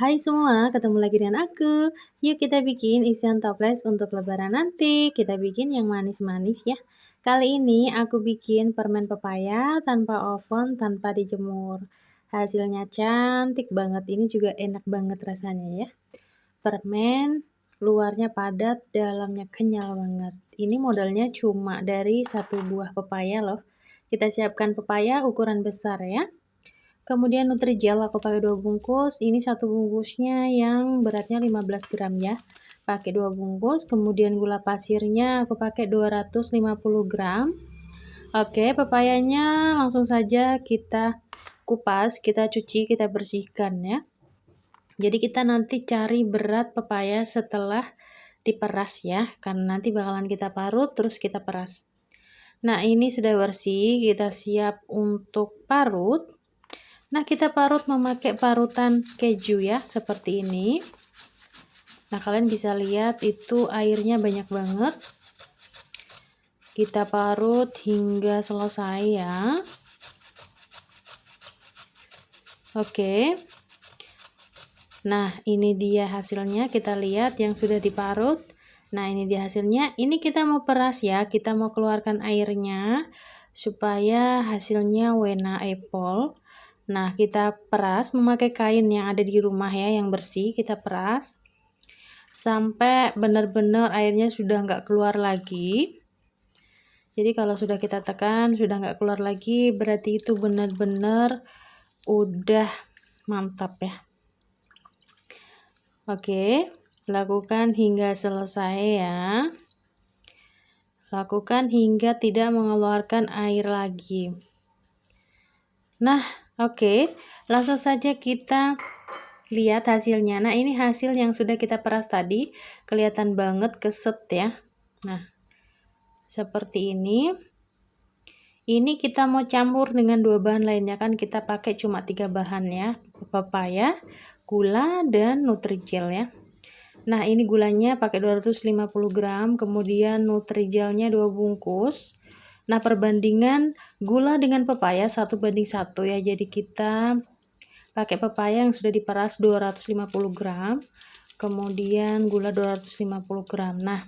Hai semua, ketemu lagi dengan aku. Yuk kita bikin isian toples untuk lebaran nanti. Kita bikin yang manis-manis ya. Kali ini aku bikin permen pepaya tanpa oven, tanpa dijemur. Hasilnya cantik banget, ini juga enak banget rasanya ya. Permen, luarnya padat, dalamnya kenyal banget. Ini modalnya cuma dari satu buah pepaya loh. Kita siapkan pepaya ukuran besar ya. Kemudian Nutrijel aku pakai 2 bungkus, ini satu bungkusnya yang beratnya 15 gram ya. Pakai 2 bungkus, kemudian gula pasirnya aku pakai 250 gram. Oke, pepayanya langsung saja kita kupas, kita cuci, kita bersihkan ya. Jadi kita nanti cari berat pepaya setelah diperas ya, karena nanti bakalan kita parut terus kita peras. Nah, ini sudah bersih, kita siap untuk parut. Nah, kita parut memakai parutan keju ya, seperti ini. Nah, kalian bisa lihat itu airnya banyak banget. Kita parut hingga selesai ya. Oke. Nah, ini dia hasilnya, kita lihat yang sudah diparut. Nah, ini dia hasilnya. Ini kita mau peras ya, kita mau keluarkan airnya supaya hasilnya wena apple. Nah, kita peras memakai kain yang ada di rumah ya, yang bersih, kita peras sampai benar-benar airnya sudah nggak keluar lagi. Jadi kalau sudah kita tekan, sudah nggak keluar lagi, berarti itu benar-benar udah mantap ya. Oke, lakukan hingga selesai ya. Lakukan hingga tidak mengeluarkan air lagi. Nah, oke, langsung saja kita lihat hasilnya. Nah, ini hasil yang sudah kita peras tadi, kelihatan banget keset ya. Nah, seperti ini. Ini kita mau campur dengan 2 bahan lainnya, kan kita pakai cuma 3 bahan ya, pepaya, gula, dan Nutrijel ya. Nah, ini gulanya pakai 250 gram, kemudian Nutrijelnya 2 bungkus. Nah, perbandingan gula dengan pepaya 1:1 ya, jadi kita pakai pepaya yang sudah diperas 250 gram, kemudian gula 250 gram. Nah,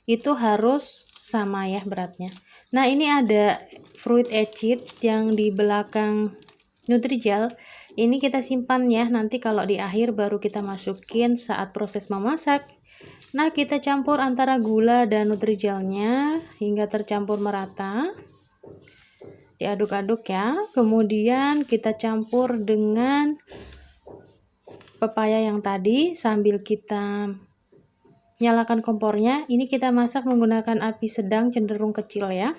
itu harus sama ya beratnya. Nah, ini ada fruit acid yang di belakang Nutrijel. Ini kita simpan ya, nanti kalau di akhir baru kita masukin saat proses memasak. Nah, kita campur antara gula dan Nutrijelnya hingga tercampur merata. Diaduk-aduk ya. Kemudian kita campur dengan pepaya yang tadi sambil kita nyalakan kompornya. Ini kita masak menggunakan api sedang cenderung kecil ya.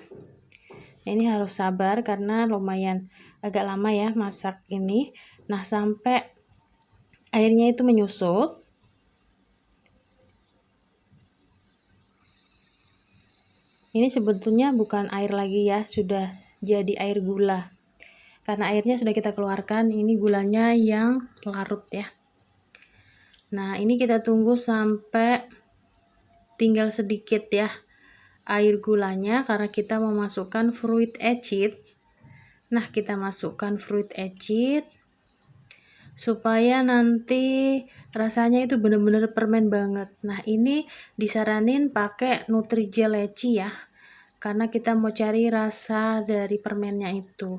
Ini harus sabar karena lumayan agak lama ya masak ini. Nah, sampai airnya itu menyusut. Ini sebetulnya bukan air lagi ya, sudah jadi air gula. Karena airnya sudah kita keluarkan, ini gulanya yang larut ya. Nah, ini kita tunggu sampai tinggal sedikit ya air gulanya karena kita memasukkan fruit acid. Nah, kita masukkan fruit acid supaya nanti rasanya itu benar-benar permen banget. Nah, ini disaranin pakai Nutrijel leci ya, karena kita mau cari rasa dari permennya itu.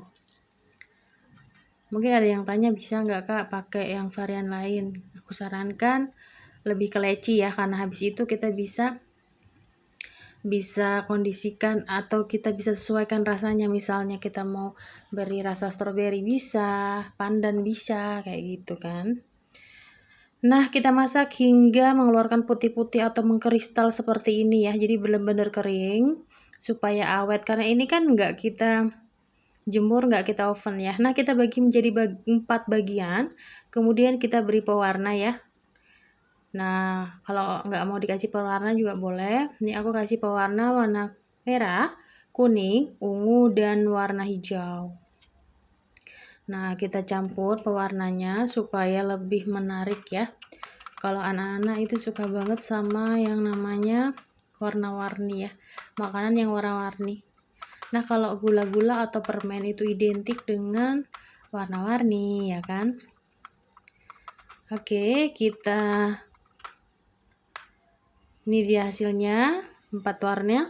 Mungkin ada yang tanya, bisa nggak kak pakai yang varian lain? Aku sarankan lebih ke leci ya, karena habis itu kita bisa kondisikan atau kita bisa sesuaikan rasanya. Misalnya kita mau beri rasa stroberi bisa, pandan bisa, kayak gitu kan. Nah, kita masak hingga mengeluarkan putih-putih atau mengkristal seperti ini ya, jadi benar-benar kering supaya awet, karena ini kan nggak kita jemur, nggak kita oven ya. Nah, kita bagi menjadi 4 bagian, kemudian kita beri pewarna ya. Nah, kalau nggak mau dikasih pewarna juga boleh. Ini aku kasih pewarna warna merah, kuning, ungu, dan warna hijau. Nah, kita campur pewarnanya supaya lebih menarik ya. Kalau anak-anak itu suka banget sama yang namanya warna-warni ya, makanan yang warna-warni. Nah, kalau gula-gula atau permen itu identik dengan warna-warni ya kan. Oke, ini dia hasilnya 4 warna.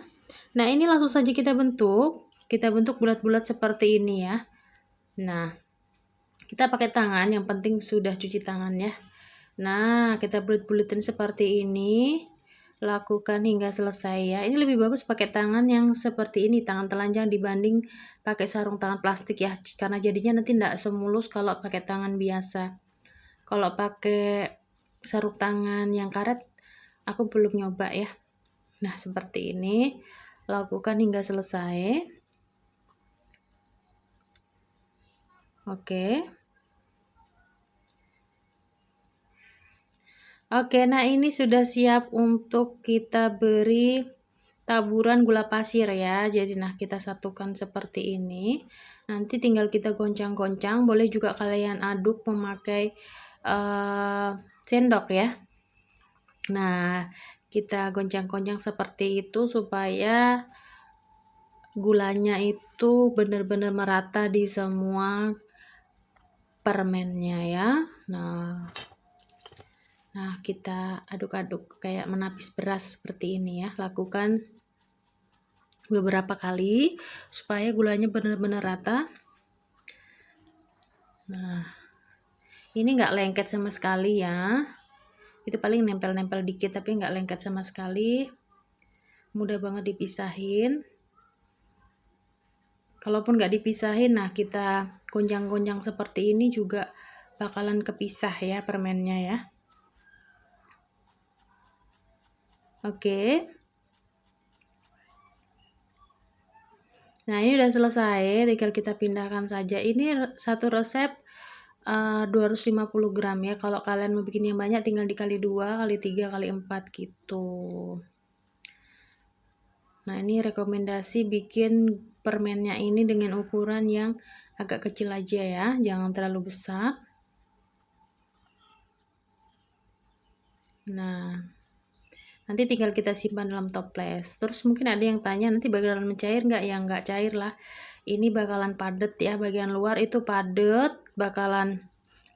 Nah, ini langsung saja kita bentuk bulat-bulat seperti ini ya. Nah, kita pakai tangan, yang penting sudah cuci tangan ya. Nah, kita bulet-buletin seperti ini. Lakukan hingga selesai ya. Ini lebih bagus pakai tangan yang seperti ini, tangan telanjang, dibanding pakai sarung tangan plastik ya, karena jadinya nanti tidak semulus kalau pakai tangan biasa. Kalau pakai sarung tangan yang karet, aku belum nyoba ya. Nah, seperti ini. Lakukan hingga selesai. Oke. Oke, nah ini sudah siap untuk kita beri taburan gula pasir ya. Jadi nah kita satukan seperti ini. Nanti tinggal kita goncang-goncang. Boleh juga kalian aduk memakai sendok ya. Nah, kita goncang-goncang seperti itu supaya gulanya itu benar-benar merata di semua permennya ya. Nah, kita aduk-aduk kayak menapis beras seperti ini ya. Lakukan beberapa kali supaya gulanya benar-benar rata. Nah, ini nggak lengket sama sekali ya. Itu paling nempel-nempel dikit tapi nggak lengket sama sekali. Mudah banget dipisahin. Kalaupun nggak dipisahin, nah kita goncang-goncang seperti ini juga bakalan kepisah ya permennya ya. Oke. Nah, ini udah selesai, tinggal kita pindahkan saja. Ini satu resep 250 gram ya. Kalau kalian mau bikin yang banyak tinggal dikali 2, kali 3, kali 4 gitu. Nah, ini rekomendasi bikin permennya ini dengan ukuran yang agak kecil aja ya, jangan terlalu besar. Nah, nanti tinggal kita simpan dalam toples. Terus mungkin ada yang tanya, nanti bakalan mencair nggak? Ya nggak cair lah. Ini bakalan padat ya, bagian luar itu padat, bakalan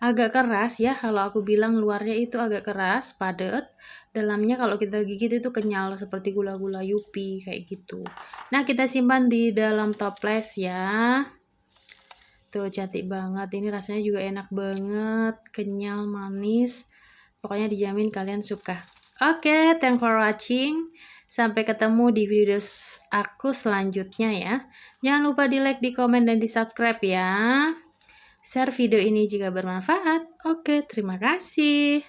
agak keras ya. Kalau aku bilang luarnya itu agak keras, padat. Dalamnya kalau kita gigit itu kenyal seperti gula-gula Yupi kayak gitu. Nah, kita simpan di dalam toples ya. Tuh cantik banget. Ini rasanya juga enak banget, kenyal, manis. Pokoknya dijamin kalian suka. Oke, thanks for watching. Sampai ketemu di video aku selanjutnya ya. Jangan lupa di like, di komen, dan di subscribe ya. Share video ini jika bermanfaat. Oke, terima kasih.